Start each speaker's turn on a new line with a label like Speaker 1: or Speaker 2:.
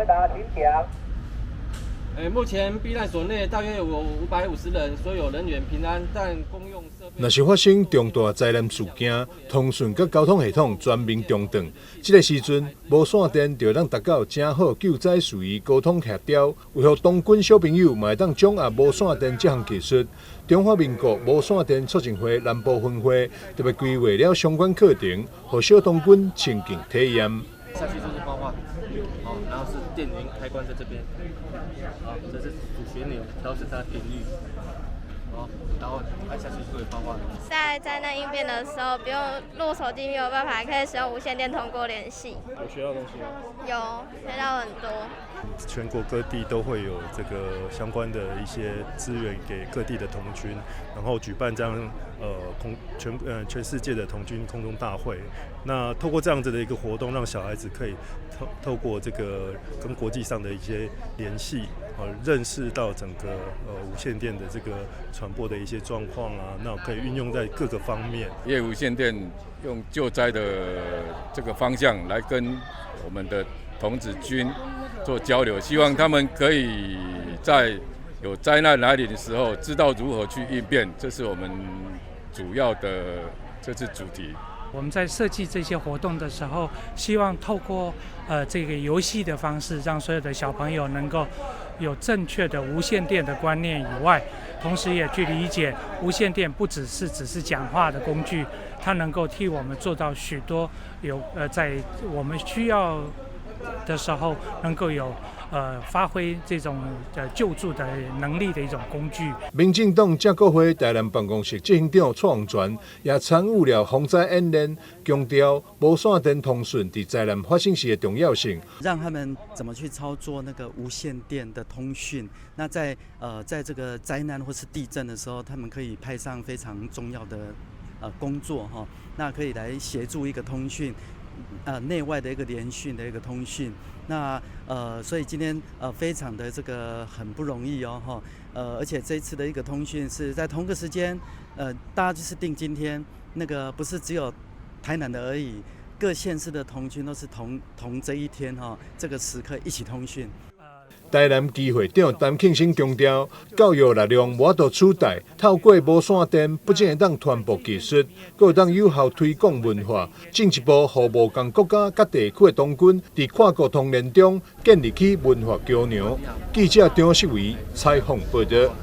Speaker 1: 回答，请讲。
Speaker 2: 目前避难所内大约有550人，所有人员平安，但公用设备。
Speaker 3: 若是发生重大灾难事件，通讯甲交通系统全面中断，这个时阵无线电就当达到正好救灾事宜沟通协调。为何东军小朋友嘛会当掌握无线电这项技术？中华民国无线电促进会南部分会特别规划了相关课程，予小东军亲近体验。
Speaker 2: 下去就是画画，好，然后是电源开关在这边，好，这是主旋钮，调整它的频率，好，然后按下去就会画画。
Speaker 4: 在灾难应变的时候，不用录手机没有办法，可以使用无线电通过联系。
Speaker 2: 有学到东西吗？
Speaker 4: 有学到很多。
Speaker 5: 全国各地都会有这个相关的一些资源给各地的童军，然后举办这样全世界的童军空中大会。那透过这样子的一个活动，让小孩子可以透过这个跟国际上的一些联系，认识到整个无线电的这个传播的一些状况啊，那可以运用在各个方面。
Speaker 6: 业无线电用救灾的这个方向来跟我们的童子军做交流，希望他们可以在有灾难来临的时候，知道如何去应变，这是我们主要的这次主题。
Speaker 7: 我们在设计这些活动的时候，希望透过这个游戏的方式，让所有的小朋友能够有正确的无线电的观念以外，同时也去理解无线电不只是讲话的工具，它能够替我们做到许多在我们需要的时候能够有发挥这种救助的能力的一种工具。
Speaker 3: 民进党这个会台南办公室执行长蔡宏全也参与了防灾演练，强调无线电通讯在灾难发生时的重要性，
Speaker 8: 让他们怎么去操作那个无线电的通讯。那在这个灾难或是地震的时候，他们可以派上非常重要的工作哈，那可以来协助一个通讯。内外的一个联讯的一个通讯，那所以今天非常的这个很不容易哦哈，而且这一次的一个通讯是在同个时间，大家就是定今天那个不是只有台南的而已，各县市的童军都是同这一天哈，这个时刻一起通讯。
Speaker 3: 台南基会长陈庆生强调，教育力量无法度取代，透过无线电，不仅会当传播技术，更会当有效推广文化，进一步互无同国家甲地区的童军，伫跨国同联中建立起文化桥梁。记者张世维采访报道。